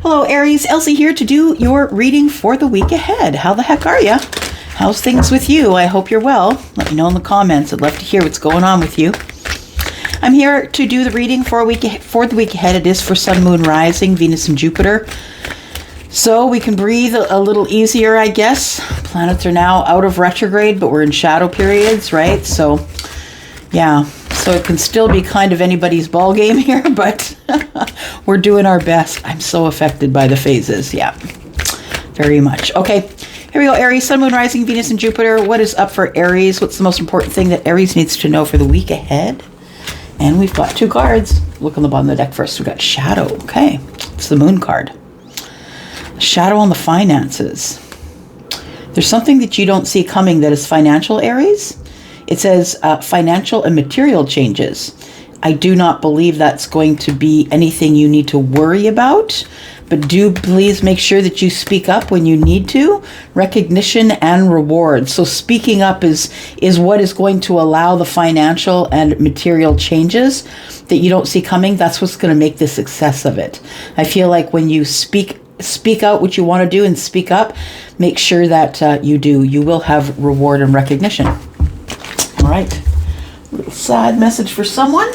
Hello, Aries. Elsie here to do your reading for the week ahead. How the heck are you? How's things with you? I hope you're well. Let me know in the comments. I'd love to hear what's going on with you. I'm here to do the reading for the week ahead. It is for Sun, Moon, Rising, Venus, and Jupiter. So we can breathe a little easier, I guess. Planets are now out of retrograde, but we're in shadow periods, right? So, yeah. So it can still be kind of anybody's ball game here, but we're doing our best. I'm so affected by the phases. Yeah, very much. Okay, here we go. Aries, Sun, Moon, Rising, Venus, and Jupiter. What is up for Aries? What's the most important thing that Aries needs to know for the week ahead? And we've got two cards. Look on the bottom of the deck first. We've got Shadow. Okay, it's the Moon card. Shadow on the finances. There's something that you don't see coming that is financial, Aries. It says financial and material changes. I do not believe that's going to be anything you need to worry about, but do please make sure that you speak up when you need to. Recognition and reward. So speaking up is what is going to allow the financial and material changes that you don't see coming. That's what's going to make the success of it. I feel like when you speak out what you want to do and speak up, make sure that you do. You will have reward and recognition. All right, a little sad message for someone.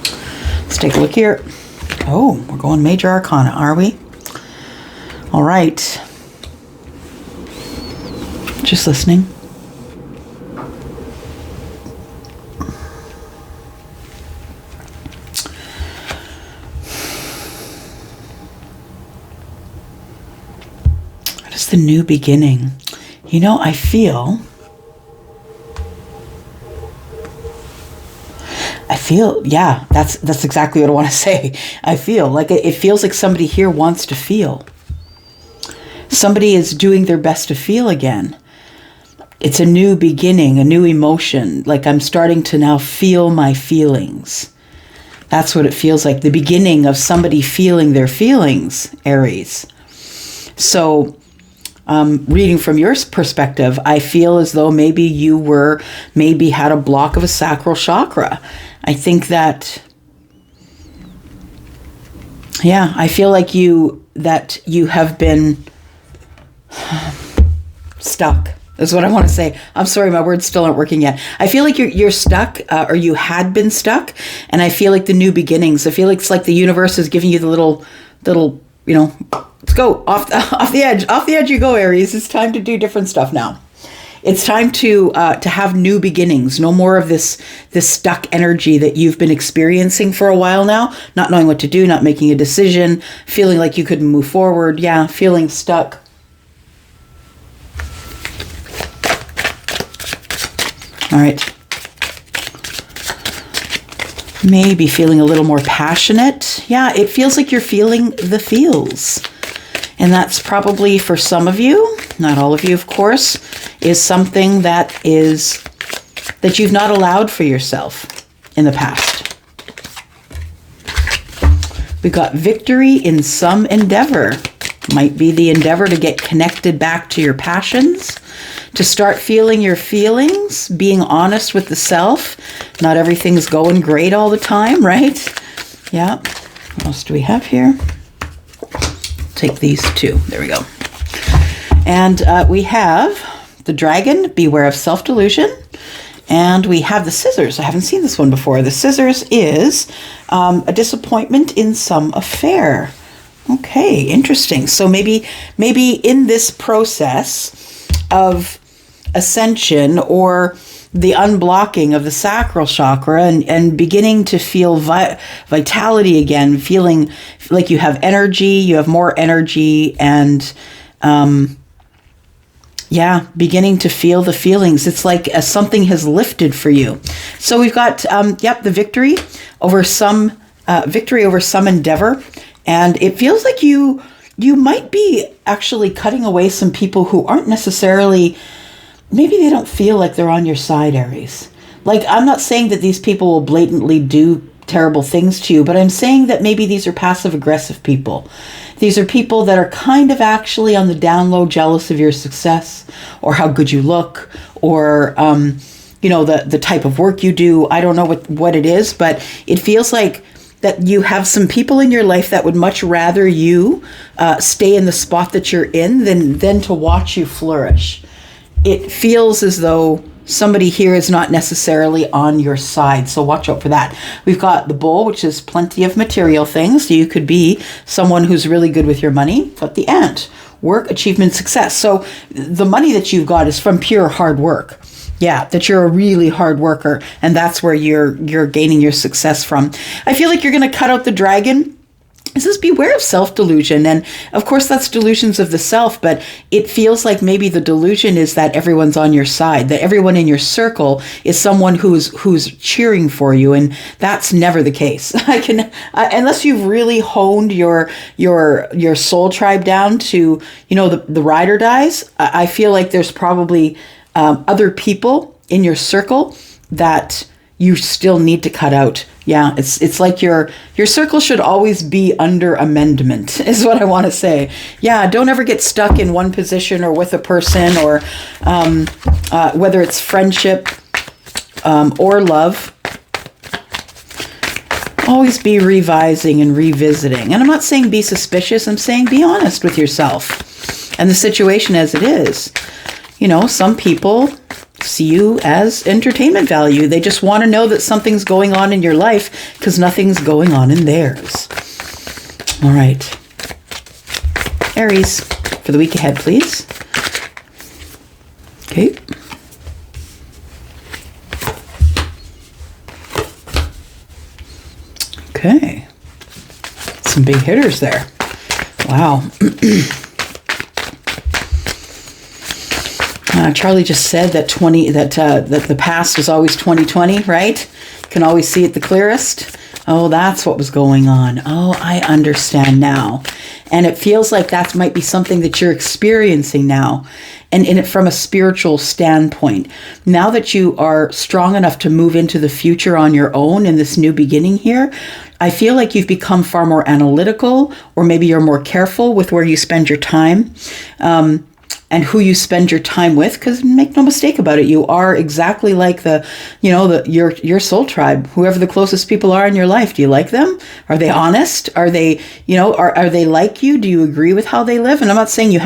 Let's take a look here. Oh, we're going major arcana, are we? All right. Just listening. What is the new beginning? You know, I feel, yeah, that's exactly what I want to say. I feel like it feels like somebody here wants to feel. Somebody is doing their best to feel again. It's a new beginning, a new emotion. Like I'm starting to now feel my feelings. That's what it feels like. The beginning of somebody feeling their feelings, Aries. So, reading from your perspective, I feel as though maybe you had a block of a sacral chakra. I think that, yeah, I feel like you have been stuck, is what I want to say. I'm sorry, my words still aren't working yet. I feel like you're stuck, or you had been stuck, and I feel like the new beginnings. I feel like it's like the universe is giving you the little, let's go off the edge. Off the edge you go, Aries. It's time to do different stuff now. It's time to have new beginnings. No more of this stuck energy that you've been experiencing for a while now. Not knowing what to do, not making a decision, feeling like you couldn't move forward. Yeah, feeling stuck. All right. Maybe feeling a little more passionate. Yeah, it feels like you're feeling the feels. And that's probably for some of you, not all of you, of course, is something that you've not allowed for yourself in the past. We've got victory in some endeavor. Might be the endeavor to get connected back to your passions, to start feeling your feelings, being honest with the self. Not everything's going great all the time, right? Yeah. What else do we have here? Take these two. There we go. And we have the dragon, beware of self-delusion. And we have the scissors. I haven't seen this one before. The scissors is a disappointment in some affair. Okay, interesting. So maybe in this process of ascension or the unblocking of the sacral chakra and beginning to feel vitality again, feeling like you have energy, you have more energy, and beginning to feel the feelings. It's like something has lifted for you. So we've got the victory over some endeavor, and it feels like you might be actually cutting away some people who aren't necessarily. Maybe they don't feel like they're on your side, Aries. Like, I'm not saying that these people will blatantly do terrible things to you, but I'm saying that maybe these are passive-aggressive people. These are people that are kind of actually on the down low jealous of your success or how good you look or, the type of work you do. I don't know what it is, but it feels like that you have some people in your life that would much rather you stay in the spot that you're in than to watch you flourish. It feels as though somebody here is not necessarily on your side, so watch out for that. We've got the Bull, which is plenty of material things. You could be someone who's really good with your money. But the Ant, work, achievement, success. So the money that you've got is from pure hard work. Yeah, that you're a really hard worker, and that's where you're gaining your success from. I feel like you're going to cut out the dragon. It says beware of self-delusion, and of course that's delusions of the self, but it feels like maybe the delusion is that everyone's on your side, that everyone in your circle is someone who's cheering for you, and that's never the case. Unless you've really honed your soul tribe down to, the ride or dies. I feel like there's probably other people in your circle that you still need to cut out. Yeah, it's like your circle should always be under amendment, is what I want to say. Yeah, don't ever get stuck in one position or with a person, or whether it's friendship or love. Always be revising and revisiting. And I'm not saying be suspicious. I'm saying be honest with yourself and the situation as it is. Some people see you as entertainment value. They just want to know that something's going on in your life because nothing's going on in theirs. All right. Aries, for the week ahead, please. Okay. Okay. Some big hitters there. Wow. Charlie just said that that the past is always 2020, right? Can always see it the clearest. Oh, that's what was going on. Oh, I understand now. And it feels like that might be something that you're experiencing now. And in it from a spiritual standpoint. Now that you are strong enough to move into the future on your own in this new beginning here, I feel like you've become far more analytical, or maybe you're more careful with where you spend your time. And who you spend your time with, because make no mistake about it, you are exactly like your soul tribe. Whoever the closest people are in your life, do you like them? Are they honest? Are they, are they like you? Do you agree with how they live? And I'm not saying you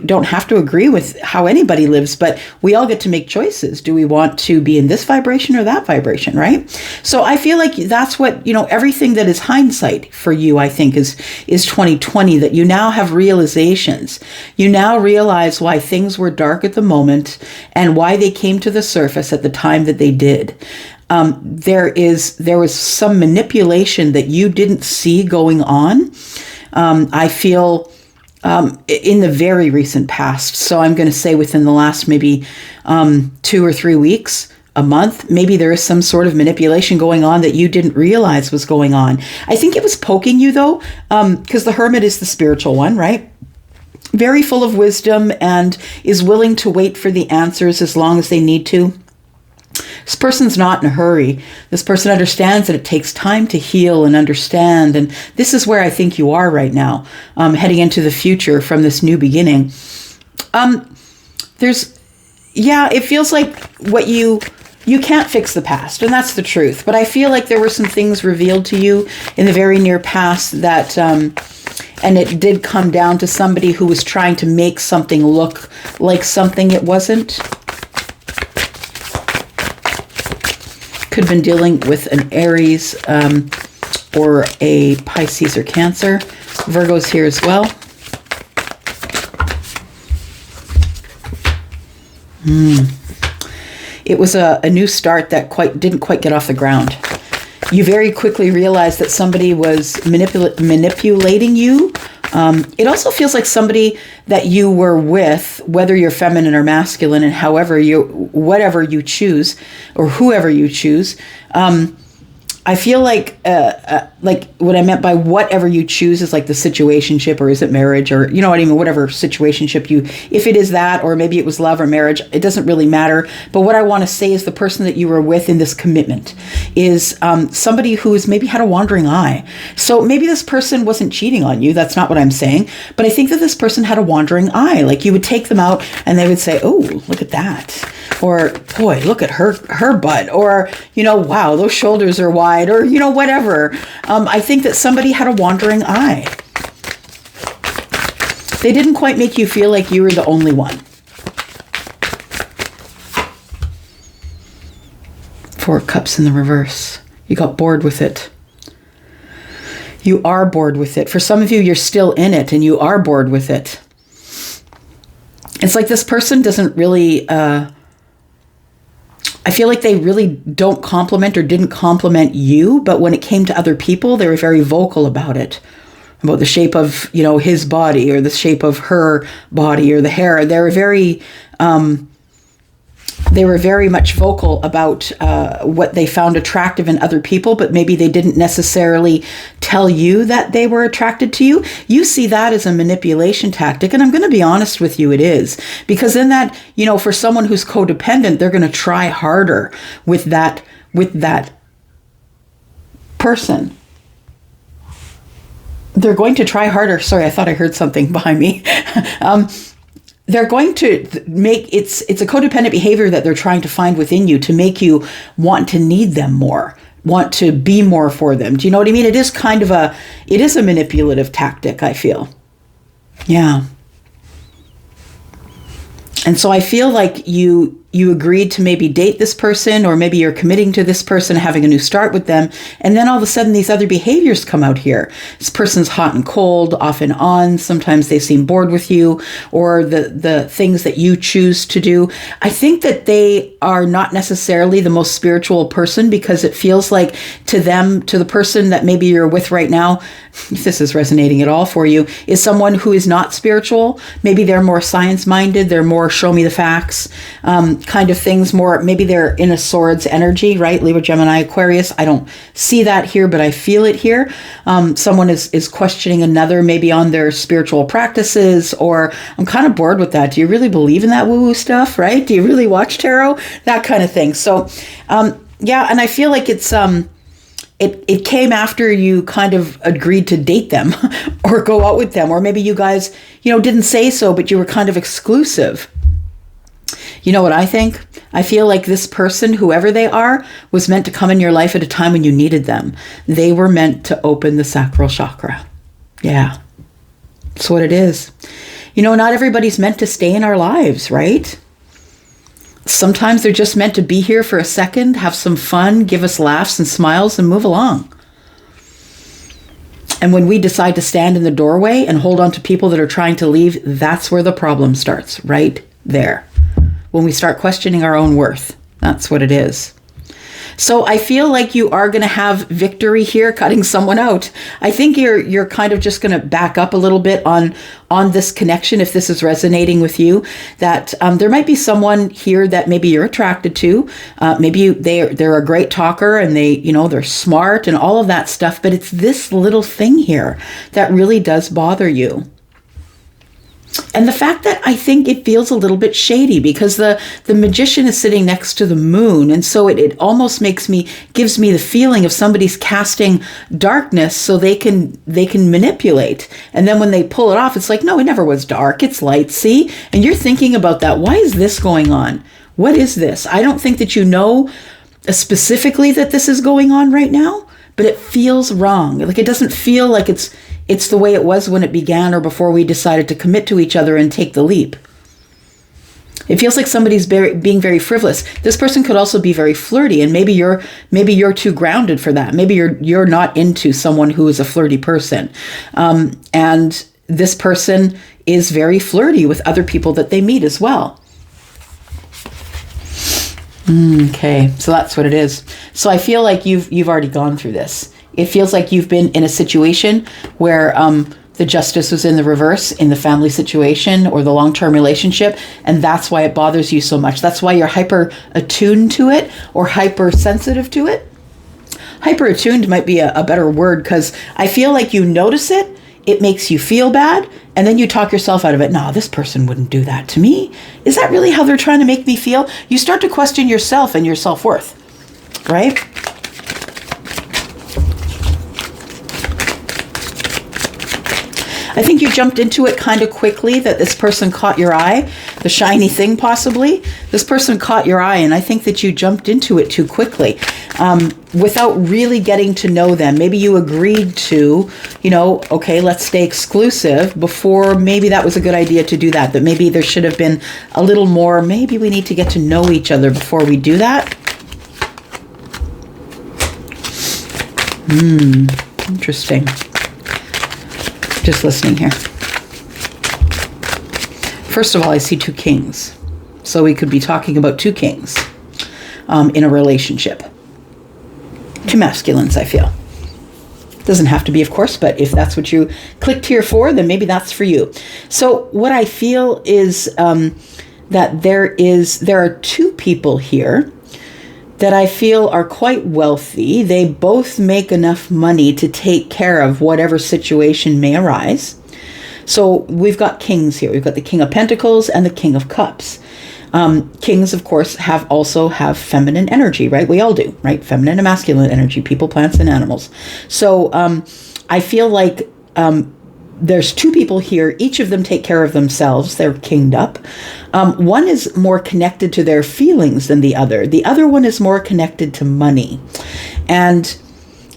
don't have to agree with how anybody lives, but we all get to make choices. Do we want to be in this vibration or that vibration, right? So I feel like that's what, everything that is hindsight for you, I think is 2020, that you now have realizations. You now realize why things were dark at the moment and why they came to the surface at the time that they did. There was some manipulation that you didn't see going on. I feel in the very recent past. So I'm going to say within the last maybe 2 or 3 weeks, a month, maybe there is some sort of manipulation going on that you didn't realize was going on. I think it was poking you though, because the Hermit is the spiritual one, right? Very full of wisdom and is willing to wait for the answers as long as they need to. This person's not in a hurry. This person understands that it takes time to heal and understand. And this is where I think you are right now, heading into the future from this new beginning. It feels like what you can't fix the past, and that's the truth. But I feel like there were some things revealed to you in the very near past that, and it did come down to somebody who was trying to make something look like something it wasn't. Could have been dealing with an Aries or a Pisces or Cancer. Virgo's here as well. It was a new start that didn't quite get off the ground. You very quickly realized that somebody was manipulating you. It also feels like somebody that you were with, whether you're feminine or masculine, and whatever you choose, or whoever you choose. I feel like what I meant by whatever you choose is like the situationship, or is it marriage, or what I mean, whatever situationship if it is that, or maybe it was love or marriage, it doesn't really matter. But what I want to say is the person that you were with in this commitment is somebody who's maybe had a wandering eye. So maybe this person wasn't cheating on you. That's not what I'm saying. But I think that this person had a wandering eye. Like you would take them out and they would say, oh, look at that. Or, boy, look at her butt. Or, wow, those shoulders are wide. Or, whatever. I think that somebody had a wandering eye. They didn't quite make you feel like you were the only one. 4 Cups in the reverse. You got bored with it. You are bored with it. For some of you, you're still in it and you are bored with it. It's like this person doesn't really, I feel like they really don't compliment or didn't compliment you, but when it came to other people, they were very vocal about it. About the shape of, his body or the shape of her body or the hair. They were very much vocal about what they found attractive in other people, but maybe they didn't necessarily tell you that they were attracted to you. You see that as a manipulation tactic, and I'm going to be honest with you, it is. Because in that, for someone who's codependent, they're going to try harder with that person. They're going to try harder. Sorry, I thought I heard something behind me. They're going to make it's a codependent behavior that they're trying to find within you to make you want to need them more, want to be more for them. Do you know what I mean? It is a manipulative tactic, I feel. Yeah. And so I feel like you agreed to maybe date this person, or maybe you're committing to this person, having a new start with them. And then all of a sudden these other behaviors come out here. This person's hot and cold, off and on. Sometimes they seem bored with you, or the things that you choose to do. I think that they are not necessarily the most spiritual person, because it feels like to them, to the person that maybe you're with right now, if this is resonating at all for you, is someone who is not spiritual. Maybe they're more science-minded. They're more show me the facts kind of things, more, maybe they're in a swords energy, right? Libra, Gemini, Aquarius. I don't see that here, but I feel it here. Someone is questioning another, maybe on their spiritual practices, or I'm kind of bored with that. Do you really believe in that woo-woo stuff, right? Do you really watch tarot? That kind of thing. So, yeah, and I feel like it's, it came after you kind of agreed to date them or go out with them, or maybe you guys, didn't say so, but you were kind of exclusive. You know what I think? I feel like this person, whoever they are, was meant to come in your life at a time when you needed them. They were meant to open the sacral chakra. Yeah, that's what it is. Not everybody's meant to stay in our lives, right? Sometimes they're just meant to be here for a second, have some fun, give us laughs and smiles, and move along. And when we decide to stand in the doorway and hold on to people that are trying to leave, that's where the problem starts, right there. When we start questioning our own worth. That's what it is. So I feel like you are going to have victory here, cutting someone out. I think you're kind of just going to back up a little bit on this connection, if this is resonating with you, that there might be someone here that maybe you're attracted to. Maybe they're a great talker, and they're smart and all of that stuff, but it's this little thing here that really does bother you. And the fact that I think it feels a little bit shady, because the magician is sitting next to the moon. And so it almost gives me the feeling of somebody's casting darkness so they can manipulate. And then when they pull it off, it's like, no, it never was dark. It's light. See? And you're thinking about that. Why is this going on? What is this? I don't think that you know specifically that this is going on right now, but it feels wrong. Like it doesn't feel like it's the way it was when it began, or before we decided to commit to each other and take the leap. It feels like somebody's being very frivolous. This person could also be very flirty, and maybe you're too grounded for that. Maybe you're not into someone who is a flirty person. And this person is very flirty with other people that they meet as well. Okay, so that's what it is. So I feel like you've already gone through this. It feels like you've been in a situation where the justice was in the reverse in the family situation or the long-term relationship, and that's why it bothers you so much. That's why you're hyper attuned to it, or hypersensitive to it. Hyper attuned might be a better word, because I feel like you notice it, it makes you feel bad, and then you talk yourself out of it. No, this person wouldn't do that to me. Is that really how they're trying to make me feel? You start to question yourself and your self-worth, right? I think you jumped into it kind of quickly, that this person caught your eye. the shiny thing possibly. This person caught your eye, and I think that you jumped into it too quickly without really getting to know them. Maybe you agreed to, okay, let's stay exclusive before. Maybe that was a good idea to do that, but maybe there should have been a little more. Maybe we need to get to know each other before we do that. Interesting. Just listening here. First of all, I see two kings. So we could be talking about two kings in a relationship. Two masculines, I feel. Doesn't have to be, of course, but if that's what you clicked here for, then maybe that's for you. So what I feel is that there are two people here that I feel are quite wealthy. They both make enough money to take care of whatever situation may arise. So we've got kings here. We've got the King of Pentacles and the King of Cups. Kings, of course, also have feminine energy, right? We all do, right? Feminine and masculine energy, people, plants, and animals. So I feel like there's two people here. Each of them take care of themselves. They're kinged up. One is more connected to their feelings than the other. The other one is more connected to money. And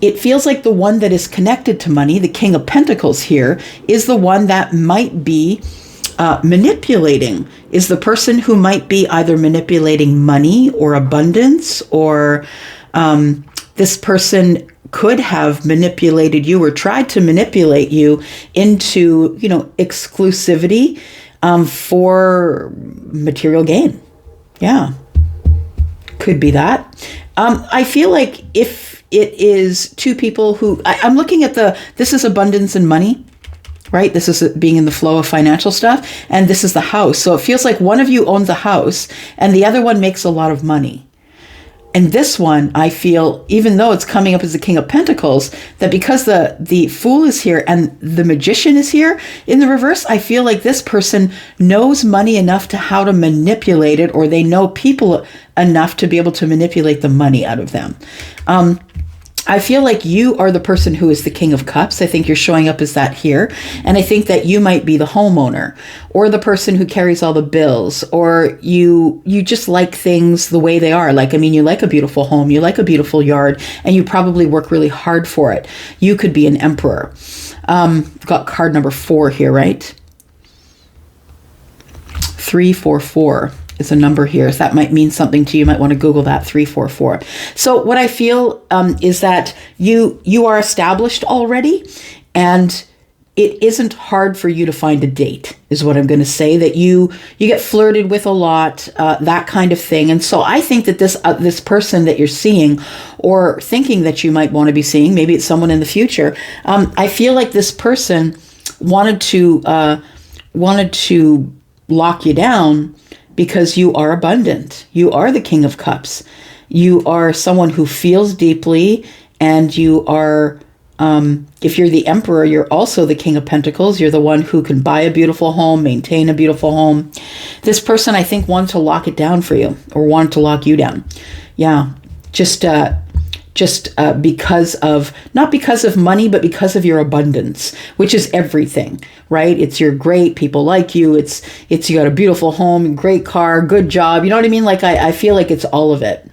it feels like the one that is connected to money, the King of Pentacles here, is the one that might be manipulating, is the person who might be either manipulating money or abundance, or this person could have manipulated you or tried to manipulate you into, exclusivity for material gain. Yeah, could be that. I feel like if it is two people who, I'm looking at this is abundance and money, right? This is being in the flow of financial stuff, and this is the house. So it feels like one of you owns a house and the other one makes a lot of money. And this one, I feel, even though it's coming up as the King of Pentacles, that because the Fool is here and the Magician is here in the reverse, I feel like this person knows money enough to how to manipulate it, or they know people enough to be able to manipulate the money out of them. I feel like you are the person who is the King of Cups. I think you're showing up as that here. And I think that you might be the homeowner or the person who carries all the bills, or you just like things the way they are. You like a beautiful home, you like a beautiful yard, and you probably work really hard for it. You could be an emperor. Got card number 4 here, right? 344. Is a number here. So that might mean something to you. You might want to Google that, 344. So what I feel is that you are established already, and it isn't hard for you to find a date, is what I'm going to say. That you get flirted with a lot, that kind of thing. And so I think that this person that you're seeing, or thinking that you might want to be seeing, maybe it's someone in the future. I feel like this person wanted to lock you down, because you are abundant. You are the King of Cups. You are someone who feels deeply, and you are, if you're the Emperor, you're also the King of Pentacles. You're the one who can buy a beautiful home, maintain a beautiful home. This person, I think, wanted to lock it down for you, or wanted to lock you down. Yeah, just because of, not because of money, but because of your abundance, which is everything, right? It's you're great, people like you, it's you got a beautiful home, great car, good job, you know what I mean? I feel like it's all of it.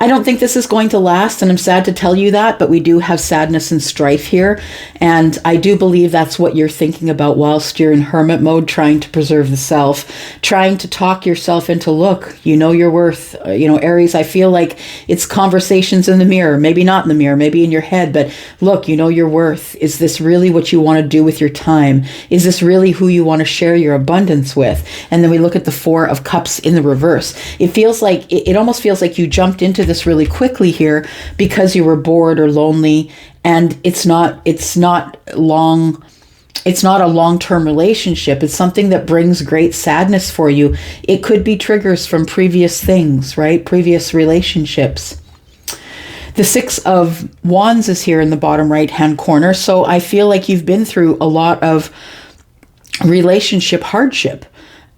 I don't think this is going to last, and I'm sad to tell you that, but we do have sadness and strife here, and I do believe that's what you're thinking about whilst you're in hermit mode, trying to preserve the self, trying to talk yourself into, look, you know your worth. Aries, I feel like it's conversations in the mirror, maybe not in the mirror, maybe in your head, but look, you know your worth. Is this really what you want to do with your time? Is this really who you want to share your abundance with? And then we look at the 4 of Cups in the reverse. It feels like, it almost feels like you jumped into this really quickly here because you were bored or lonely, and it's not a long-term relationship. It's something that brings great sadness for you. It could be triggers from previous things, right? Previous relationships. The 6 of Wands is here in the bottom right-hand corner. So I feel like you've been through a lot of relationship hardship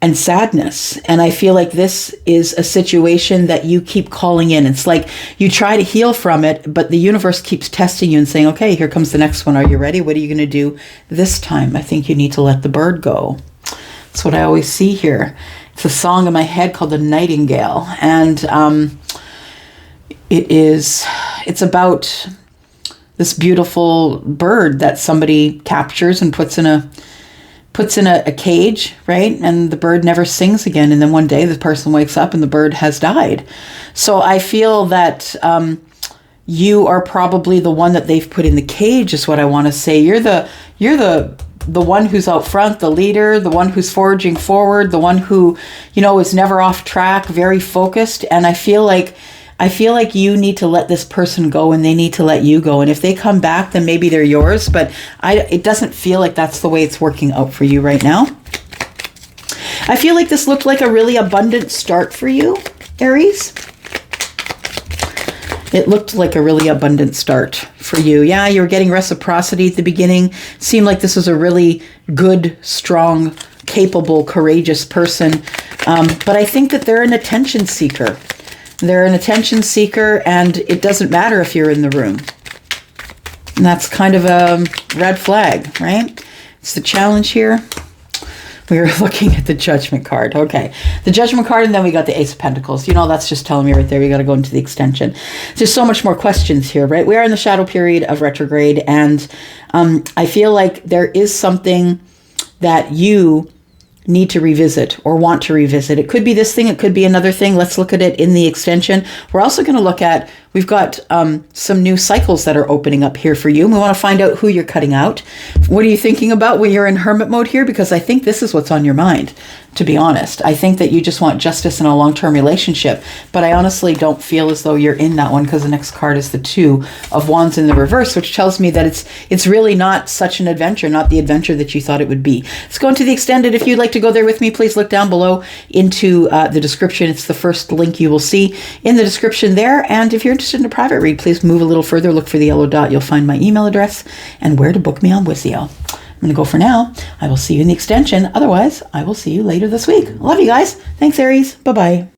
and sadness. And I feel like this is a situation that you keep calling in. It's like you try to heal from it, but the universe keeps testing you and saying, okay, here comes the next one. Are you ready? What are you going to do this time? I think you need to let the bird go. That's what I always see here. It's a song in my head called The Nightingale. And it's about this beautiful bird that somebody captures and puts in a cage, right? And the bird never sings again. And then one day the person wakes up and the bird has died. So I feel that you are probably the one that they've put in the cage, is what I want to say. You're the one who's out front, the leader, the one who's forging forward, the one who, is never off track, very focused. And I feel like you need to let this person go and they need to let you go. And if they come back, then maybe they're yours. But it doesn't feel like that's the way it's working out for you right now. I feel like this looked like a really abundant start for you, Aries. It looked like a really abundant start for you. Yeah, you were getting reciprocity at the beginning. Seemed like this was a really good, strong, capable, courageous person. But I think that they're an attention seeker. They're an attention seeker, and it doesn't matter if you're in the room. And that's kind of a red flag, right? It's the challenge here. We were looking at the Judgment card. Okay. The Judgment card, and then we got the Ace of Pentacles. That's just telling me right there we got to go into the extension. There's so much more questions here, right? We are in the shadow period of retrograde, and I feel like there is something that you need to revisit or want to revisit. It could be this thing. It could be another thing. Let's look at it in the extension. We're also going to look at, we've got some new cycles that are opening up here for you. We want to find out who you're cutting out. What are you thinking about when you're in hermit mode here? Because I think this is what's on your mind, to be honest. I think that you just want justice in a long-term relationship, but I honestly don't feel as though you're in that one, because the next card is the Two of Wands in the reverse, which tells me that it's really not such an adventure, not the adventure that you thought it would be. Let's go into the extended. If you'd like to go there with me, please look down below into the description. It's the first link you will see in the description there. And if you're interested in a private read, please move a little further, look for the yellow dot. You'll find my email address and where to book me on Wizio. I'm going to go for now. I will see you in the extension. Otherwise, I will see you later this week. Love you guys. Thanks, Aries. Bye-bye.